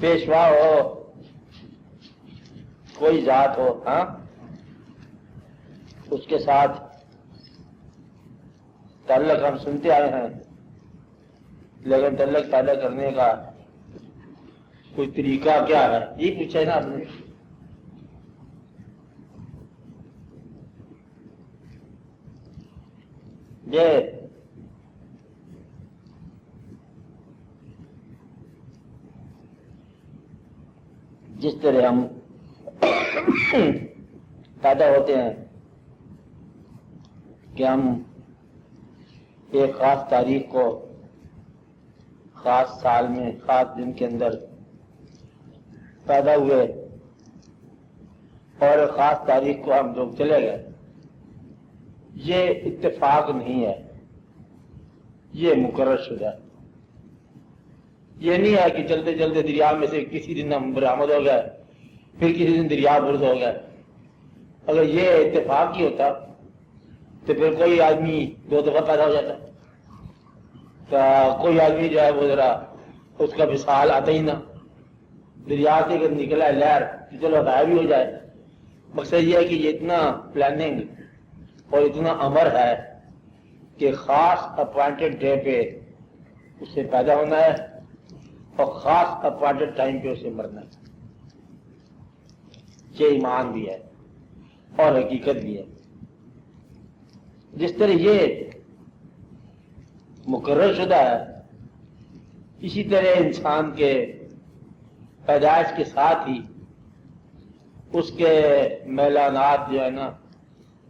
پیشوا ہو، کوئی ذات ہو، ہاں، اس کے ساتھ تعلق ہم سنتے آئے ہیں، لیکن تعلق پیدا کرنے کا کوئی طریقہ کیا ہے، یہ پوچھا ہے نا آپ نے۔ یہ جس طرح ہم پیدا ہوتے ہیں کہ ہم ایک خاص تاریخ کو، خاص سال میں، خاص دن کے اندر پیدا ہوئے اور ایک خاص تاریخ کو ہم لوگ چلے گئے، یہ اتفاق نہیں ہے، یہ مقرر شدہ ہے۔ یہ نہیں ہے کہ چلتے چلتے دریا میں سے کسی دن ہم برآمد ہو گئے، پھر کسی دن دریا برد ہو گئے۔ اگر یہ اتفاق ہی ہوتا تو پھر کوئی آدمی 2 دفعہ پیدا ہو جاتا، تو کوئی آدمی جو ہے وہ ذرا اس کا وصال آتا ہی نہ، دریا سے اگر نکلا ہے لہر تو چلو غائب بھی ہو جائے۔ مقصد یہ ہے کہ یہ اتنا پلاننگ اور اتنا امر ہے کہ خاص اپوائنٹڈ ڈے پہ اسے پیدا ہونا ہے اور خاص اپوائنٹڈ ٹائم پہ اسے مرنا ہے۔ یہ ایمان بھی ہے اور حقیقت بھی ہے۔ جس طرح یہ مقرر شدہ ہے، اسی طرح انسان کے پیدائش کے ساتھ ہی اس کے میلانات جو ہے نا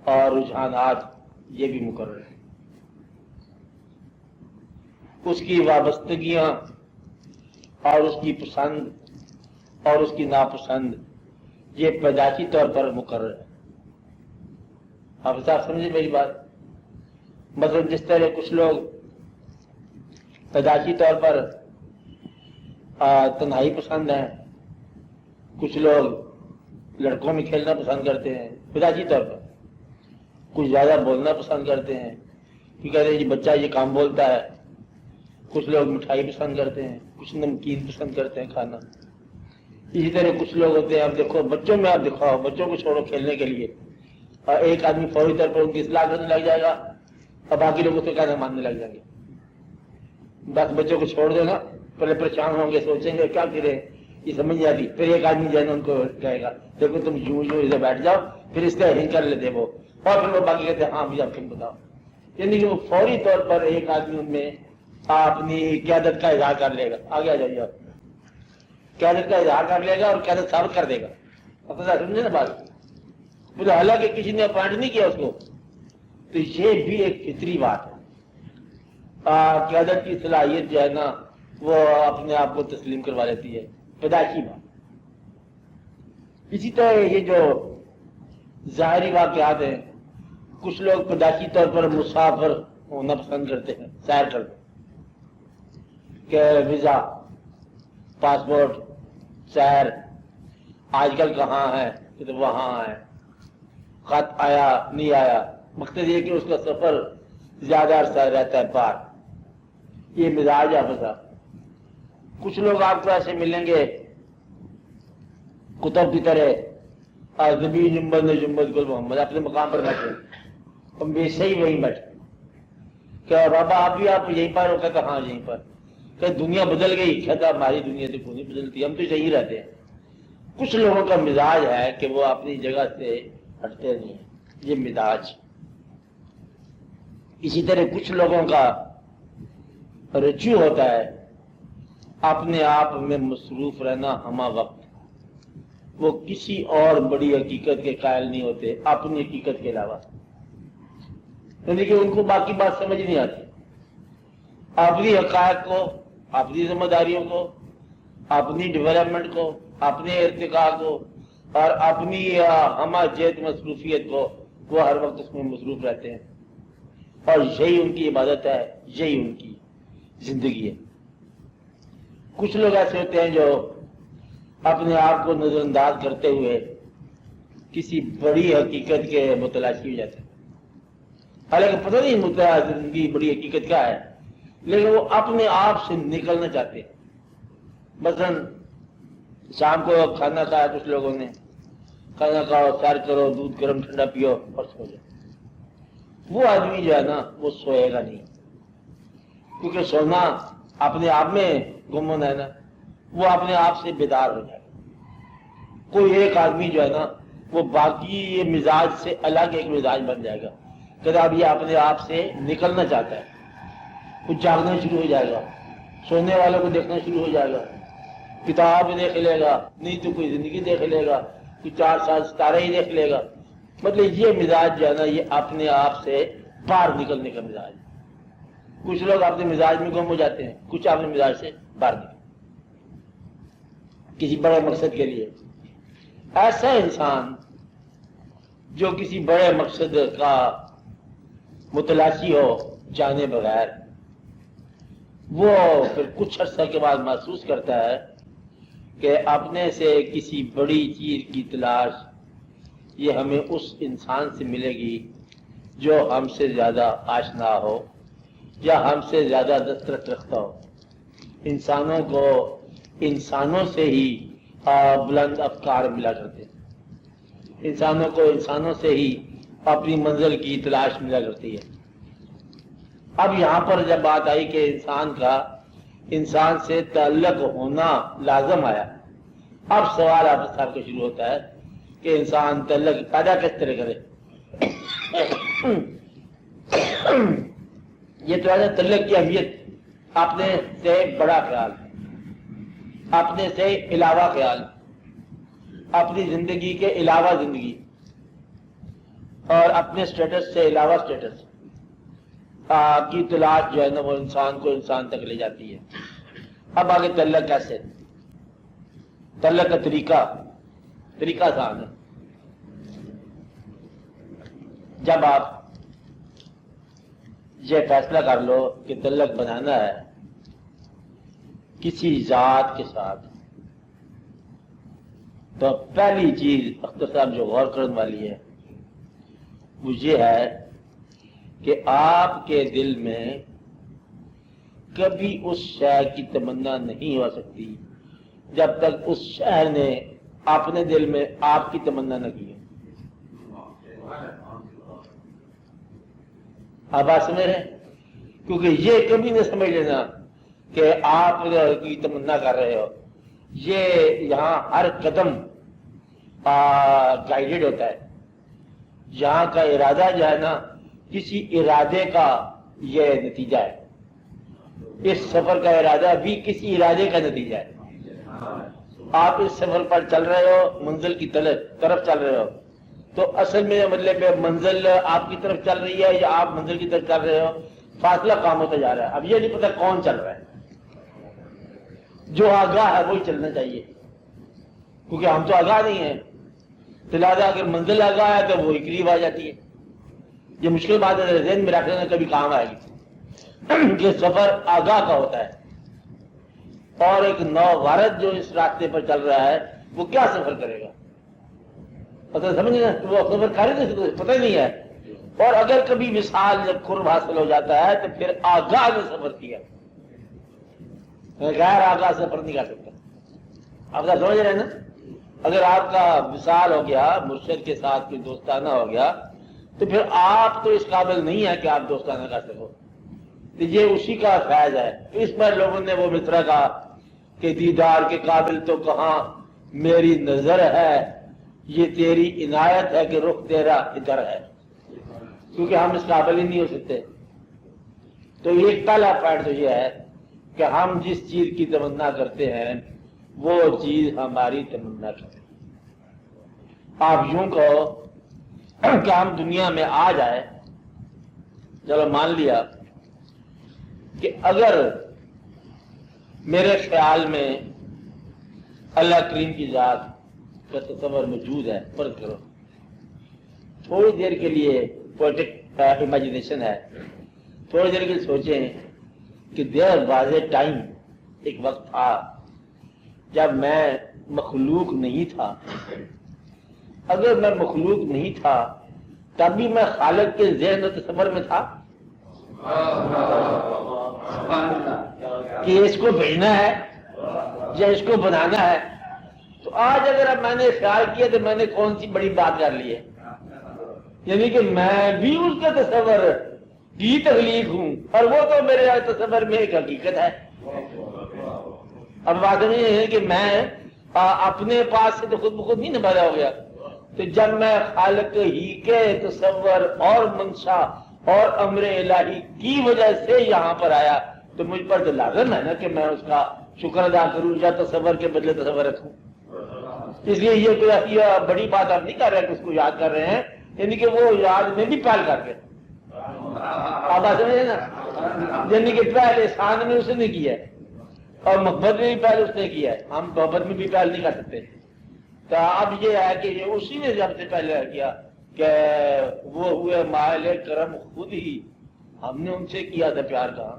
اور رجحانات یہ بھی مقرر ہیں۔ اس کی وابستگیاں اور اس کی پسند اور اس کی ناپسند یہ پیدائشی طور پر مقرر ہے۔ آپ صاحب سمجھے میری بات؟ مثلا جس طرح کچھ لوگ پیدائشی طور پر تنہائی پسند ہیں، کچھ لوگ لڑکوں میں کھیلنا پسند کرتے ہیں پیدائشی طور پر، کچھ زیادہ بولنا پسند کرتے ہیں کہ کہتے ہیں جی بچہ یہ کام بولتا ہے، کچھ لوگ مٹھائی پسند کرتے ہیں، کچھ نمکین پسند کرتے ہیں کھانا۔ اسی طرح کچھ لوگ ہوتے ہیں، اب دیکھو بچوں میں، آپ دکھاؤ بچوں کو چھوڑو کھیلنے کے لیے، اور ایک آدمی فوری طور پر ان کی اصلاح کرنے لگ جائے گا اور باقی لوگ اس کو کہنا ماننے لگ جائیں گے۔ بس بچوں کو چھوڑ دینا، پہلے پریشان ہوں گے، سوچیں گے کیا کرے، یہ سمجھ نہیں آتی، پھر ایک آدمی جو ہے نا ان کو کہے گا دیکھو تم یوں ادھر بیٹھ جاؤ، پھر اس طرح کر لیتے وہ، اور پھر وہ باقی کہتے ہیں ہاں مجھے اب تم بتاؤ۔ یعنی کہ وہ فوری طور پر ایک آدمی ان میں اپنی قیادت کا اظہار کر لے گا، آگے آ جائیے، قیادت کا اظہار کر لے گا اور قیادت ثابت کر دے گا۔ اب سمجھے نا بات؟ حالانکہ کسی نے اپوائنٹ نہیں کیا اس کو، تو یہ بھی ایک فطری بات ہے۔ قیادت کی صلاحیت جو ہے نا وہ اپنے آپ کو تسلیم کروا لیتی ہے، پیدائشی بات۔ اسی طرح یہ جو ظاہری واقعات ہیں، کچھ لوگ پیدائشی طور پر مسافر ہونا پسند کرتے ہیں، سیر کرتے ہیں کہ ویزا، پاسپورٹ، سیر، آج کل کہاں ہے تو وہاں ہے، خط آیا نہیں آیا، مقصد یہ کہ اس کا سفر زیادہ عرصہ رہتا ہے پار، یہ مزاج ہے بسا۔ کچھ لوگ آپ کو ایسے ملیں گے کتب کی طرح، زبی جنبد نے جنبد گل محمد، اپنے مقام پر بیٹھے، ہم بھی صحیح وہیں بیٹھے کہ بابا آپ بھی آپ یہیں پر ہو؟ کہتا ہاں یہیں پر۔ کہ دنیا بدل گئی؟ کہتا ہماری دنیا تو کوئی نہیں بدلتی، ہم تو یہیں رہتے ہیں۔ کچھ لوگوں کا مزاج ہے کہ وہ اپنی جگہ سے ہٹتے نہیں ہیں، یہ مزاج۔ اسی طرح کچھ لوگوں کا رجوع ہوتا ہے اپنے آپ میں مصروف رہنا ہمہ وقت، وہ کسی اور بڑی حقیقت کے قائل نہیں ہوتے اپنی حقیقت کے علاوہ، یعنی کہ ان کو باقی بات سمجھ نہیں آتی۔ اپنی حقائق کو، اپنی ذمہ داریوں کو، اپنی ڈیولپمنٹ کو، اپنے ارتقاء کو اور اپنی ہمہ جہت مصروفیت کو وہ ہر وقت اس میں مصروف رہتے ہیں، اور یہی ان کی عبادت ہے، یہی ان کی زندگی ہے۔ کچھ لوگ ایسے ہوتے ہیں جو اپنے آپ کو نظر انداز کرتے ہوئے کسی بڑی حقیقت کے متلاشی ہو جاتے ہیں، حالانکہ پتہ نہیں مدعا زندگی بڑی حقیقت کیا ہے، لیکن وہ اپنے آپ سے نکلنا چاہتے ہیں۔ مثلا شام کو کھانا کھایا کچھ لوگوں نے، کھانا کھاؤ، سیر کرو، دودھ گرم ٹھنڈا پیو اور سو جاؤ. وہ آدمی جو ہے نا وہ سوئے گا نہیں، کیونکہ سونا اپنے آپ میں گم ہونا ہے نا، وہ اپنے آپ سے بیدار ہو جائے گا. کوئی ایک آدمی جو ہے نا وہ باقی یہ مزاج سے الگ ایک مزاج بن جائے گا کہ اب یہ اپنے آپ سے نکلنا چاہتا ہے، کچھ جاگنا شروع ہو جائے گا، سونے والوں کو دیکھنا شروع ہو جائے گا، کتاب دیکھ لے گا، نہیں تو کوئی زندگی دیکھ لے گا، کوئی 4 سال ستارے ہی دیکھ لے گا. مطلب یہ مزاج جو ہے نا یہ اپنے آپ سے باہر نکلنے کا مزاج ہے. کچھ لوگ اپنے مزاج میں گم ہو جاتے ہیں، کچھ اپنے مزاج سے باہر نکلتے کسی بڑے مقصد کے لیے. ایسا انسان جو کسی بڑے مقصد کا متلاشی ہو جانے بغیر، وہ پھر کچھ عرصہ کے بعد محسوس کرتا ہے کہ اپنے سے کسی بڑی چیز کی تلاش یہ ہمیں اس انسان سے ملے گی جو ہم سے زیادہ آشنا ہو یا ہم سے زیادہ دسترس رکھتا ہو. انسانوں کو انسانوں سے ہی بلند افکار ملا کرتے ہیں، انسانوں کو انسانوں سے ہی اپنی منزل کی تلاش ملا کرتی ہے. اب یہاں پر جب بات آئی کہ انسان کا انسان سے تعلق ہونا لازم آیا، اب سوال آپ صاحب کا شروع ہوتا ہے کہ انسان تعلق پیدا کس طرح کرے. یہ تو ہے تعلق کی اہمیت، اپنے سے بڑا خیال، اپنے سے علاوہ خیال، اپنی زندگی کے علاوہ زندگی، اور اپنے سٹیٹس سے علاوہ سٹیٹس کی تلاش جو ہے نا وہ انسان کو انسان تک لے جاتی ہے. اب آگے تعلق کیسے، تعلق کا طریقہ آسان ہے. جب آپ یہ فیصلہ کر لو کہ تعلق بنانا ہے کسی ذات کے ساتھ، تو پہلی چیز اختر صاحب جو غور کرنے والی ہے وہ یہ ہے کہ آپ کے دل میں کبھی اس شے کی تمنا نہیں ہو سکتی جب تک اس شے نے اپنے دل میں آپ کی تمنا نہ کی. آپ بات سمجھ رہے ہیں؟ کیونکہ یہ کبھی نہ سمجھ لینا کہ آپ کی تمنا کر رہے ہو. یہ یہاں ہر قدم گائیڈڈ ہوتا ہے. یہاں کا ارادہ جو ہے نا کسی ارادے کا یہ نتیجہ ہے. اس سفر کا ارادہ بھی کسی ارادے کا نتیجہ ہے. آپ اس سفر پر چل رہے ہو، منزل کی طرف چل رہے ہو، تو اصل میں مطلب منزل آپ کی طرف چل رہی ہے یا آپ منزل کی طرف چل رہے ہو، فاصلہ کام ہوتا جا رہا ہے. اب یہ نہیں پتا کون چل رہا ہے. جو آگاہ ہے وہی چلنا چاہیے، کیونکہ ہم تو آگاہ نہیں ہیں. لہٰذا اگر منزل آگاہ ہے تو وہی قریب آ جاتی ہے. یہ مشکل بات ہے، ذہن میں رکھ لینا، کبھی کام آئے گی. یہ سفر آگاہ کا ہوتا ہے، اور ایک نووارد جو اس راستے پر چل رہا ہے وہ کیا سفر کرے گا پتہ سمجھنا، وہ سفر کرے گا پتہ ہی نہیں ہے. اور اگر کبھی مثال جب قرب حاصل ہو جاتا ہے تو پھر آگاہ نے سفر کیا، غیر آگاہ سفر نہیں کر سکتا. آپ سمجھ رہے ہیں نا؟ اگر آپ کا مثال ہو گیا، مرشد کے ساتھ کوئی دوستانہ ہو گیا، تو پھر آپ تو اس قابل نہیں ہے کہ آپ دوستانہ کر سکو. تو یہ اسی کا فیض ہے. اس پر لوگوں نے وہ مصرع کہا کہ دیدار کے قابل تو کہاں میری نظر ہے، یہ تیری عنایت ہے کہ رخ تیرا ادھر ہے. کیونکہ ہم اس قابل ہی نہیں ہو سکتے. تو ایک پہلا پوائنٹ تو یہ ہے کہ ہم جس چیز کی تمنا کرتے ہیں وہ چیز ہماری تمنا کرتے ہیں. آپ یوں کہو کہ ہم دنیا میں آ جائے، چلو مان لیا کہ اگر میرے خیال میں اللہ کریم کی ذات کا تصور موجود ہے، فرض کرو تھوڑی دیر کے لیے پوئٹک امیجنیشن ہے، تھوڑی دیر کے لیے سوچیں کہ دیر واز اے ٹائم، ایک وقت تھا جب میں مخلوق نہیں تھا. اگر میں مخلوق نہیں تھا تب بھی میں خالق کے ذہن و تصور میں تھا کہ اس کو بھیجنا ہے یا اس کو بنانا ہے تو آج اگر اب میں نے خیال کیا تو میں نے کون سی بڑی بات کر لی ہے، یعنی کہ میں بھی اس کا تصور کی تخلیق ہوں اور وہ تو میرے تصور میں ایک حقیقت ہے۔ اب بات نہیں ہے کہ میں اپنے پاس سے تو خود بخود نہیں نبھایا ہو گیا، تو جب میں خالق ہی کے تصور اور منشا اور امر الہی کی وجہ سے یہاں پر آیا تو مجھ پر تو لازم ہے نا کہ میں اس کا شکر ادا کروں یا تصور کے بدلے تصور رکھوں۔ اس لیے یہ کوئی ایسی بڑی بات آپ نہیں کر رہے کہ اس کو یاد کر رہے ہیں، یعنی کہ وہ یاد میں بھی پہل کر کے آپ بات سمجھے نا، یعنی کہ پہل احسان میں اس نے کیا ہے اور محبت میں بھی پہل اس نے کیا ہے، ہم محبت میں بھی پہل نہیں کر سکتے۔ تو اب یہ ہے کہ یہ اسی نے جب سے پہلے کیا کہ وہ ہوئے مائل کرم خود ہی، ہم نے ان سے کیا تھا پیار کا،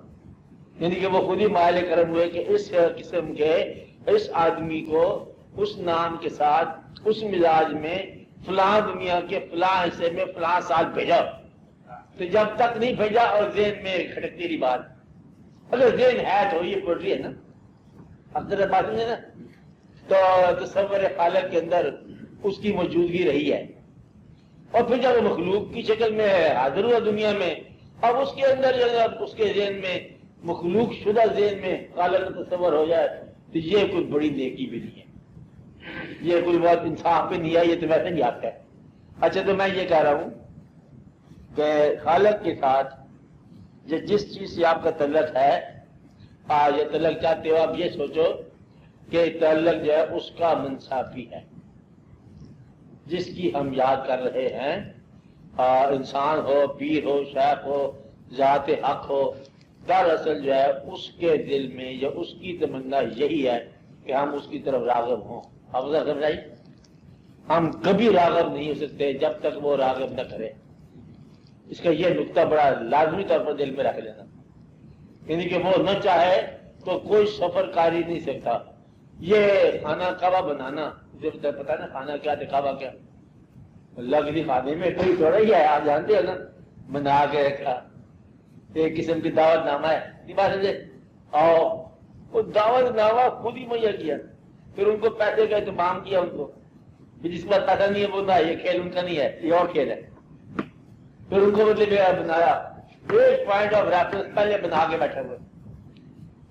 یعنی کہ وہ خود ہی مائل کرم ہوئے کہ اس قسم کے اس آدمی کو اس نام کے ساتھ اس مزاج میں فلاں دنیا کے فلاں حصے میں فلاں سال بھیجا۔ تو جب تک نہیں بھیجا اور ذہن میں کھٹکتی رہی بات، اگر ذہن ہے تو یہ پڑ رہی ہے نا، اکثر بات سمجھے نا، تو تصور خالق کے اندر اس کی موجودگی رہی ہے، اور پھر جب وہ مخلوق کی شکل میں حاضر ہوا دنیا میں، اب اس کے اندر جب اس کے ذہن میں مخلوق شدہ ذہن میں خالق کا تصور ہو جائے تو یہ کوئی بڑی نیکی بھی نہیں ہے، یہ کوئی بہت انصاف بھی نہیں ہے، یہ تو ویسے نہیں آتا ہے۔ اچھا تو میں یہ کہہ رہا ہوں کہ خالق کے ساتھ جس چیز سے آپ کا تعلق ہے، یہ تعلق چاہتے ہو آپ یہ سوچو کہ تعلق جو ہے اس کا منصافی ہے، جس کی ہم یاد کر رہے ہیں، انسان ہو، پیر ہو، شیخ ہو، ذات حق ہو، دراصل جو ہے اس کے دل میں یا اس کی تمنا یہی ہے کہ ہم اس کی طرف راغب ہوں۔ اب سمجھائی، ہم کبھی راغب نہیں ہو سکتے جب تک وہ راغب نہ کرے۔ اس کا یہ نقطہ بڑا لازمی طور پر دل میں رکھ لینا، یعنی کہ وہ نہ چاہے تو کوئی سفر کاری نہیں سکتا۔ یہ کھانا کعبہ بنانا، مجھے پتا نا کھانا کیا تھا کعبہ کیا، اللہ کے کھانے میں کوئی تھوڑا ہی ہے، آپ جانتے ہو نا، بنا کے رکھا، ایک قسم کی دعوت نامہ ہے، نہیں بات سمجھے، اور وہ دعوت نامہ خود ہی مہیا کیا، پھر ان کو پیسے کا اہتمام کیا، ان کو جس کے پاس پیسہ نہیں ہے وہ نہ، یہ کھیل ان کا نہیں ہے، یہ اور کھیل ہے، پھر ان کو مطلب بنایا ایک پوائنٹ آف ریفرنس پہلے بنا کے بیٹھے ہوئے۔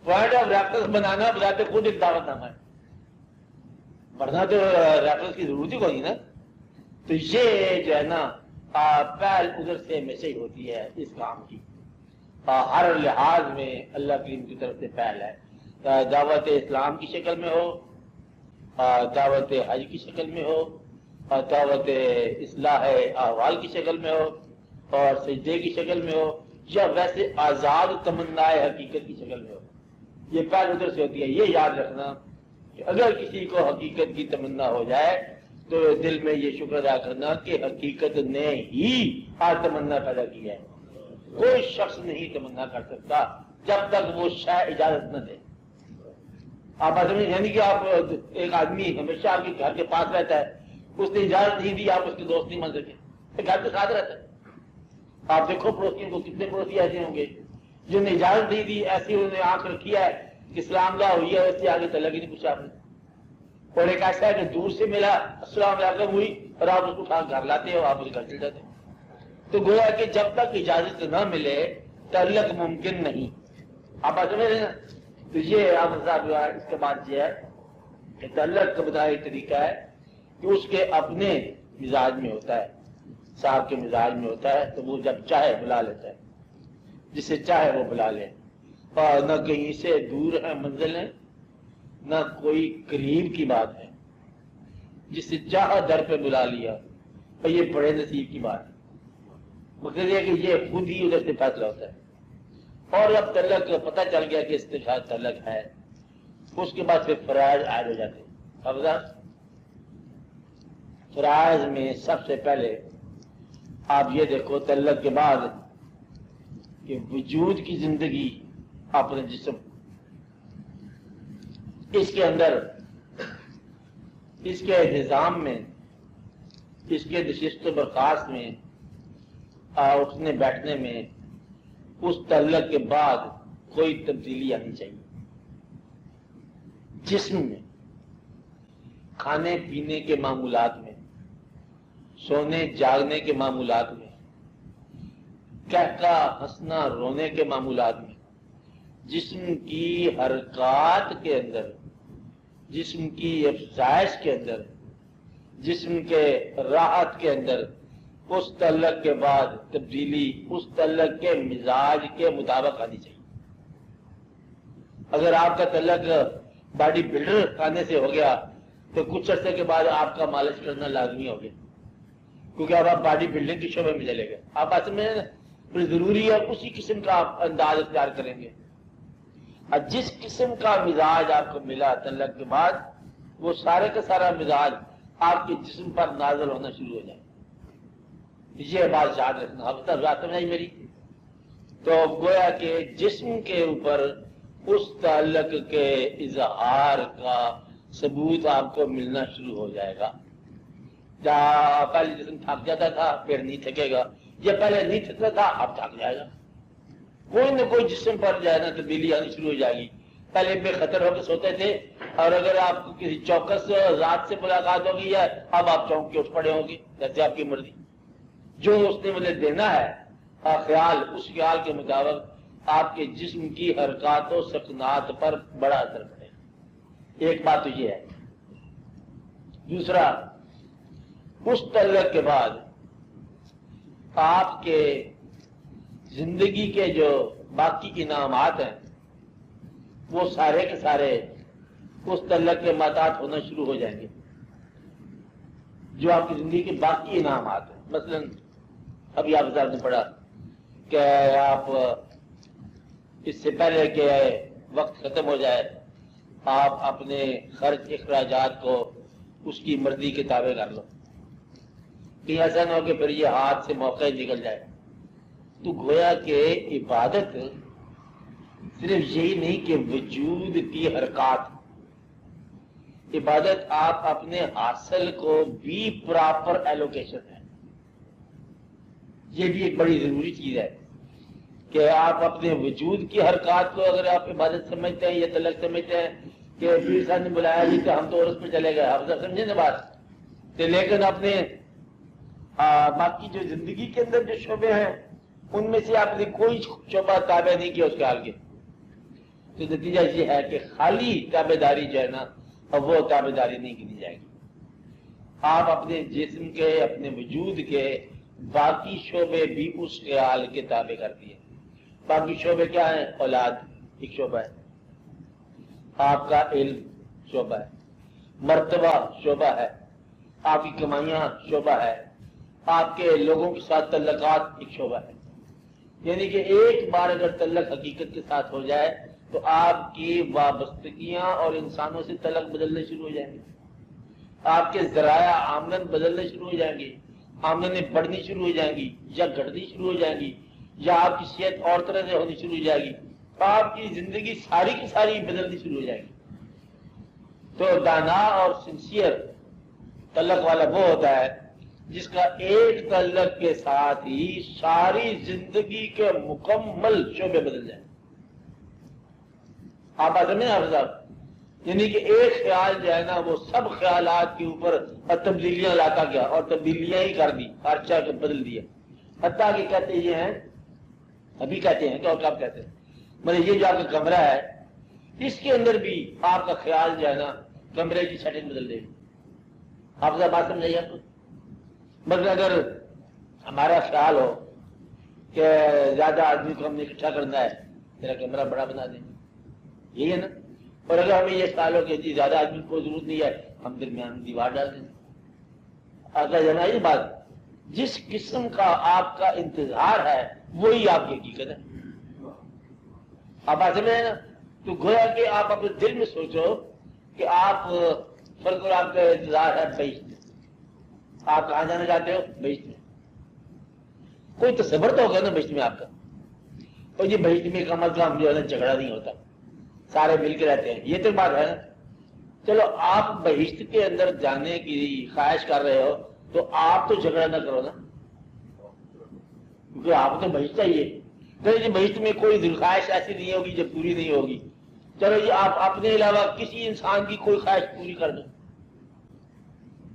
پوائنٹ آف ریفرنس بنانا بتاتے خود ایک دعوت نامہ ہے، ورنہ تو ریفرنس کی ضرورت ہی کوئی نا۔ تو یہ جو ہے نا پہل ادھر سے ہمیشہ ہی ہوتی ہے اس کام کی، ہر لحاظ میں اللہ کریم کی طرف سے پہل ہے، دعوت اسلام کی شکل میں ہو، دعوت حج کی شکل میں ہو، دعوت اصلاح احوال کی شکل میں ہو، اور سجدے کی شکل میں ہو، یا ویسے آزاد تمنا حقیقت کی شکل میں ہو، یہ پہل ادھر سے ہوتی ہے۔ یہ یاد رکھنا کہ اگر کسی کو حقیقت کی تمنا ہو جائے تو دل میں یہ شکر ادا کرنا کہ حقیقت نے ہی آج تمنا پیدا کی ہے، کوئی شخص نہیں تمنا کر سکتا جب تک وہ شے اجازت نہ دے۔ آپ یعنی کہ آپ ایک آدمی ہمیشہ آپ کے گھر کے پاس رہتا ہے، اس نے اجازت نہیں دی، آپ اس کے دوست نہیں بن سکے، گھر کے ساتھ رہتا ہے۔ آپ دیکھو پڑوسیوں کو، کتنے پڑوسی ایسے ہوں گے جنہوں نے اجازت نہیں دی، ایسی انہوں نے آنکھ رکھی ہے کہ اسلام کا ہوئی ہے، اس سے آگے تلک ہی نہیں پوچھا آپ نے، اور ایک ایسا ہے کہ دور سے ملا السلام علیکم ہوئی اور آپ اس کو اٹھا گھر لاتے ہو، آپ اس گھر چل جاتے ہیں۔ تو گویا کہ جب تک اجازت نہ ملے تعلق ممکن نہیں۔ آپ سمجھ رہے ہیں؟ تو یہ آپ اس کے بعد یہ ہے کہ تعلق کا بتایا طریقہ ہے کہ اس کے اپنے مزاج میں ہوتا ہے، صاحب کے مزاج میں ہوتا ہے، تو وہ جب چاہے بلا لیتا ہے، جسے چاہے وہ بلا لے، اور نہ کہیں سے دور ہے منزل ہے، نہ کوئی قریب کی بات ہے، جسے چاہا در پہ بلا لیا، اور یہ بڑے نصیب کی بات ہے۔ مقصد یہ کہ یہ خود ہی ادھر سے فیصلہ ہوتا ہے، اور اب تعلق پتہ چل گیا کہ اس کے ساتھ تعلق ہے، اس کے بعد پھر فرائض عائد ہو جاتے ہیں۔ اب فرائض میں سب سے پہلے آپ یہ دیکھو تعلق کے بعد کہ وجود کی زندگی، اپنے جسم، اس کے اندر، اس کے نظام میں، اس کے نشست و برخاست میں، اٹھنے بیٹھنے میں، اس تعلق کے بعد کوئی تبدیلی آنی چاہیے۔ جسم میں کھانے پینے کے معمولات میں، سونے جاگنے کے معمولات میں، کہکا ہنسنا رونے کے معمولات میں، جسم کی حرکات کے اندر، جسم کی افزائش کے اندر، جسم کے راحت کے اندر، اس تعلق کے بعد تبدیلی اس تعلق کے مزاج کے مطابق آنی چاہیے۔ اگر آپ کا تعلق باڈی بلڈر کھانے سے ہو گیا تو کچھ عرصے کے بعد آپ کا مالش کرنا لازمی ہو گیا، کیونکہ اب آپ باڈی بلڈنگ کے شعبے میں چلے گئے۔ آپ اصل میں ضروری ہے اسی قسم کا آپ انداز اختیار کریں گے، اور جس قسم کا مزاج آپ کو ملا تعلق کے بعد، وہ سارے کا سارا مزاج آپ کے جسم پر نازل ہونا شروع ہو جائے۔ یہ بات یاد رکھنا، اب تک بات سمجھ میری؟ تو گویا کہ جسم کے اوپر اس تعلق کے اظہار کا ثبوت آپ کو ملنا شروع ہو جائے گا۔ جہاں پہلے جسم تھک جاتا تھا پھر نہیں تھکے گا، یا پہلے نہیں تھکتا تھا اب تھک جائے گا۔ کوئی نہ کوئی جسم پر جو ہے نا تبدیلی آنی شروع ہو جائے گی۔ پہلے بے خطر ہو کے سوتے تھے، اور اگر آپ کو کسی چوکس ذات سے ملاقات ہو گئی ہے، اب آپ چونک کے اٹھ پڑے ہوں گے جیسے آپ کی مرضی۔ جو اس نے مجھے دینا ہے خیال، اس خیال کے مطابق آپ کے جسم کی حرکات و سکنات پر بڑا اثر پڑے گا۔ ایک بات تو یہ ہے۔ دوسرا، اس تعلق کے بعد آپ کے زندگی کے جو باقی انعامات ہیں وہ سارے کے سارے اس تعلق کے ماتحت ہونا شروع ہو جائیں گے۔ جو آپ کی زندگی کے باقی انعامات ہیں، مثلا ابھی آپ صاحب نے پڑھا کہ آپ اس سے پہلے کہ وقت ختم ہو جائے آپ اپنے خرچ اخراجات کو اس کی مرضی کے تابع کر لو، کہ ایسا نہ ہو کہ پھر یہ ہاتھ سے موقع ہی نکل جائے۔ تو گویا کہ عبادت صرف یہی نہیں کہ وجود کی حرکات، عبادت آپ اپنے حاصل کو بھی پراپر ایلوکیشن ہے۔ یہ بھی ایک بڑی ضروری چیز ہے کہ آپ اپنے وجود کی حرکات کو اگر آپ عبادت سمجھتے ہیں یا تعلق سمجھتے ہیں کہ پیر صاحب نے بلایا جی کہ ہم تو عرس پہ چلے گئے، آپ سمجھے نا بات، تو لیکن اپنے باقی جو زندگی کے اندر جو شعبے ہیں ان میں سے آپ نے کوئی شعبہ تابع نہیں کیا اس کے حال کے، تو نتیجہ یہ ہے کہ خالی تابع داری جو ہے نا اب وہ تابع داری نہیں گنی جائے گی۔ آپ اپنے جسم کے، اپنے وجود کے باقی شعبے بھی اس خیال کے تابع کر دیے۔ باقی شعبے کیا ہیں؟ اولاد ایک شعبہ ہے، آپ کا علم شعبہ ہے، مرتبہ شعبہ ہے، آپ کی کمائیاں شعبہ ہے، آپ کے لوگوں کے ساتھ تعلقات ایک شعبہ ہے۔ یعنی کہ ایک بار اگر تعلق حقیقت کے ساتھ ہو جائے تو آپ کی وابستگیاں اور انسانوں سے تعلق بدلنے شروع ہو جائیں گے، آپ کے ذرائع آمدن بدلنے شروع ہو جائیں گے، آمدنیں بڑھنی شروع ہو جائیں گی یا گھٹنی شروع ہو جائیں گی، یا آپ کی صحت اور طرح سے ہونی شروع ہو جائے گی، آپ کی زندگی ساری کی ساری بدلنی شروع ہو جائے گی۔ تو دانا اور سنسیئر تعلق والا وہ ہوتا ہے جس کا ایک تعلق کے ساتھ ہی ساری زندگی کے مکمل شعبے بدل جائیں۔ آپ آ سمجھیں آپ صاحب، یعنی کہ ایک خیال جو ہے نا وہ سب خیالات کے اوپر تبدیلیاں لاتا گیا اور تبدیلیاں ہی کر دی، ہر چیز کو بدل دیا۔ حتیٰ کہ کہتے یہ ہیں، ابھی کہتے ہیں کہ اور کب کہتے ہیں، مطلب یہ جو آپ کا کمرہ ہے اس کے اندر بھی آپ کا خیال جو ہے نا کمرے کی سیٹنگ بدل دے گی۔ آپ سے بات سمجھائیے آپ کو، مگر اگر ہمارا خیال ہو کہ زیادہ آدمی کو ہم نے اکٹھا کرنا ہے، میرا کمرہ بڑا بنا دیں گے، یہی ہے نا۔ اور اگر ہمیں یہ خیال ہو کہ جی زیادہ آدمی کو ضرورت نہیں ہے، ہم درمیان دیوار ڈال دیں گے۔ آگے جانا یہ بات، جس قسم کا آپ کا انتظار ہے وہی آپ کی حقیقت ہے۔ آپ بات سمجھے نا؟ تو گویا کہ آپ اپنے دل میں سوچو کہ آپ فرض آپ کا انتظار ہے بہشت میں، آپ کہاں جانا چاہتے ہو؟ بہشت میں۔ کوئی تصور تو ہوگا نا بہشت میں آپ کا، اور یہ بہشت میں کم از کم جو ہے نا جھگڑا نہیں ہوتا، سارے مل کے رہتے ہیں، یہ تو بات ہے نا۔ چلو آپ بہشت کے اندر جانے کی خواہش کر رہے ہو تو آپ تو جھگڑا نہ کرو نا، کیونکہ آپ تو بہشت چاہیے۔ تو بہشت میں کوئی خواہش ایسی نہیں ہوگی جو پوری نہیں ہوگی۔ چلو یہ آپ اپنے علاوہ کسی انسان کی کوئی خواہش پوری کر دو،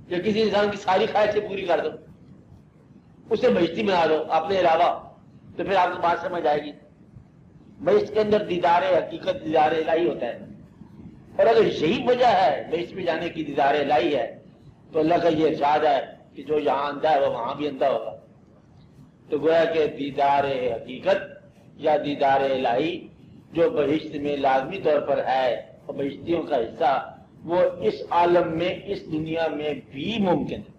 یا کسی انسان کی ساری خواہشیں پوری کر دو، اسے بہشتی بنا دو اپنے علاوہ، تو پھر آپ کو بات سمجھ آئے گی۔ بہشت کے اندر دیدار حقیقت، دیدار الہی ہوتا ہے، اور اگر یہی وجہ ہے بہشت میں جانے کی دیدار الہی ہے، تو اللہ کا یہ ارشاد ہے کہ جو یہاں اندھا ہے وہ وہاں بھی اندھا ہوگا۔ تو گویا کہ دیدار حقیقت یا دیدار الہی جو بہشت میں لازمی طور پر ہے اور بہشتیوں کا حصہ، وہ اس عالم میں، اس دنیا میں بھی ممکن ہے۔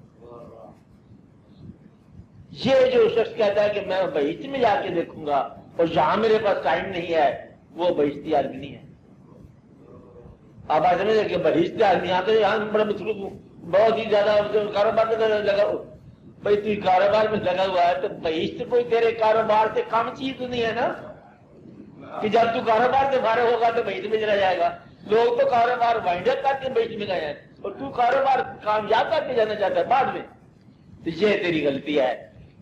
یہ جو شخص کہتا ہے کہ میں بہشت میں جا کے دیکھوں گا اور یہاں میرے پاس ٹائم نہیں ہے، وہ بہشتی آدمی نہیں ہے۔ آپ آج سمجھے کہ بہشتی آدمی آتے یہاں بڑا مصروف ہوں، بہت ہی زیادہ کاروبار میں لگا ہو، بھائی تو کاروبار میں لگا ہوا ہے تو بہشت کوئی تیرے کاروبار سے کم چیز تو نہیں ہے نا، کہ جب تو کاروبار سے فارغ ہوگا تو بہشت میں چلا جائے گا۔ لوگ تو کاروبار وائنڈ اپ کر کے بہشت میں گئے ہیں، اور تو کاروبار کامیاب کر کے جانا چاہتا ہے بعد میں۔ تو یہ تیری غلطی ہے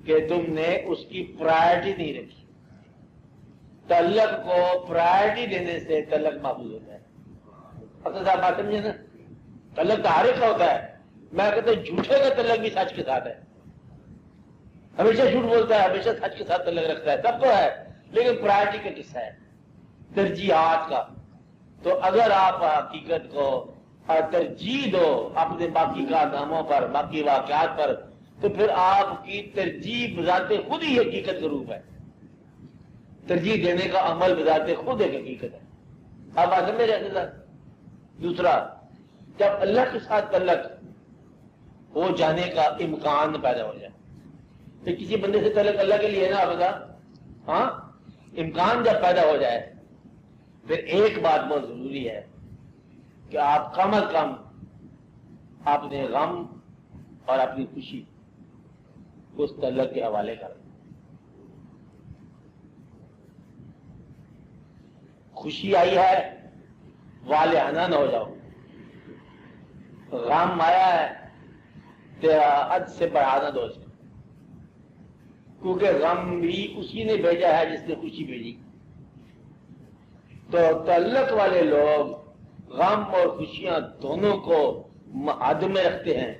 کہ تم نے اس کی پرائرٹی نہیں رکھی۔ تعلق کو پرائرٹی دینے سے تعلق محفوظ ہوتا ہے۔ اب صاحب بات سمجھے نا، تعلق تو ہر ایک کا ہوتا ہے۔ میں کہتا ہوں جھوٹے کا تعلق بھی سچ کے ساتھ ہے، ہمیشہ جھوٹ بولتا ہے، ہمیشہ سچ کے ساتھ تعلق رکھتا ہے، سب کو ہے، لیکن پرائرٹی کا قصہ ہے، ترجیحات کا۔ تو اگر آپ حقیقت کو ترجیح دو اپنے باقی کارناموں پر، باقی واقعات پر، تو پھر آپ کی ترجیح بذات خود ہی حقیقت کا روپ ہے۔ ترجیح دینے کا عمل بذات خود ایک حقیقت ہے۔ آپ آسم میں رہتے تھا۔ دوسرا، جب اللہ کے ساتھ تعلق ہو جانے کا امکان پیدا ہو جائے، تو کسی بندے سے تعلق اللہ کے لیے نا آپ ہاں، امکان جب پیدا ہو جائے، پھر ایک بات بہت ضروری ہے کہ آپ کم از کم اپنے غم اور اپنی خوشی اس تعلق کے حوالے کریں۔ خوشی آئی ہے والہانہ نہ ہو جاؤ، غم آیا ہے تو حد سے بڑھانا دو اس کو، کیونکہ غم بھی اسی نے بھیجا ہے جس نے خوشی بھیجی۔ تو تعلق والے لوگ غم اور خوشیاں دونوں کو حد میں رکھتے ہیں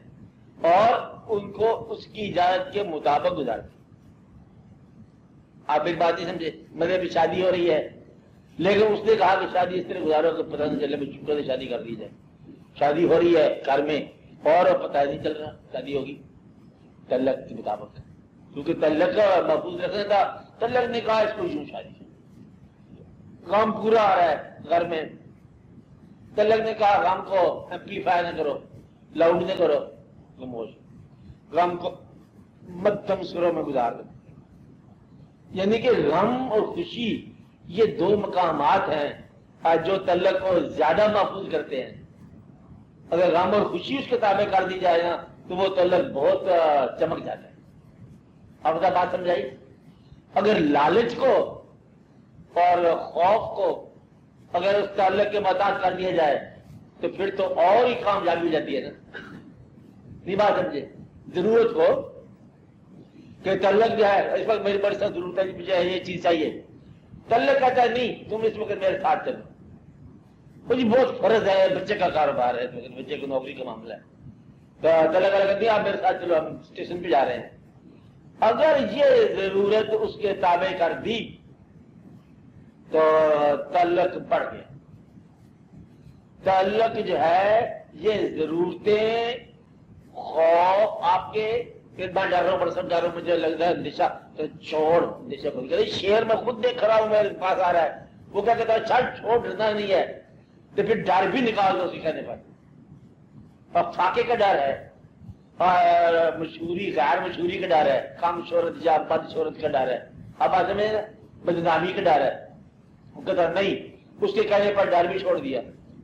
اور ان کو اس کی اجازت کے مطابق گزارتے ہیں۔ آپ ایک بات نہیں سمجھے، مطلب شادی ہو رہی ہے لیکن اس نے کہا کہ شادی اس طرح گزارو کہ پتہ نہیں چلے، میں چپ کر شادی کر دی جائے۔ شادی ہو رہی ہے گھر میں اور پتہ نہیں چل رہا شادی ہوگی، تعلق کے مطابق، کیونکہ تعلق کا محفوظ رکھنا تھا۔ تعلق نے کہا اس کو یوں شادی، غم پورا آ رہا ہے گھر میں، تعلق نے کہا غم کو ایمپلیفائی نہ کرو، لاؤڈ نہ کرو، خاموش، غم کو مدھم سروں میں گزار دو۔ یعنی کہ غم اور خوشی یہ دو مقامات ہیں جو تعلق کو زیادہ محفوظ کرتے ہیں۔ اگر غم اور خوشی اس کے تابع کر دی جائے نا تو وہ تعلق بہت چمک جاتا ہے۔ اب بات سمجھائی؟ اگر لالچ کو اور خوف کو اگر اس تعلق کے محتاج کر دیا جائے تو پھر تو اور ہی کامیابی ہو جاتی ہے نا، نہیں بات سمجھے؟ ضرورت ہو کہ تعلق جو ہے اس وقت میری بڑی سخت ضرورت ہے، مجھے یہ چیز چاہیے، تعلق کہتا ہے نہیں تم اس وقت میرے ساتھ چلو، مجھے بہت فرض ہے، بچے کا کاروبار ہے، بچے کو نوکری کا معاملہ ہے، تو تعلق کہتی ہے آپ میرے ساتھ چلو، ہم اسٹیشن پہ جا رہے ہیں۔ اگر یہ ضرورت اس کے تابع کر دی تو تعلق بڑھ گیا۔ تعلق جو ہے یہ ضرورتیں، خوف آپ کے، پھر میں ڈر رہا ہوں، بڑا سب ڈر رہا ہوں، مجھے لگ رہا ہے نشا، تو چھوڑ نشا کو، شیر میں خود دیکھ رہا ہوں میرے پاس آ رہا ہے، وہ کیا کہتا ہے چھٹ چھوڑ، ڈرنا نہیں ہے، تو پھر ڈر بھی نکال دو اسی کہنے پر۔ اور فاقے کا ڈر ہے، اور مشہوری غیر مشہوری کا ڈر ہے، کم شہرت یا بد شہرت کا ڈر ہے، اب آج میں بدنامی کا ڈر ہے۔ وہ کہتا نہیں، اس کے کہنے پر ڈر بھی چھوڑ دیا،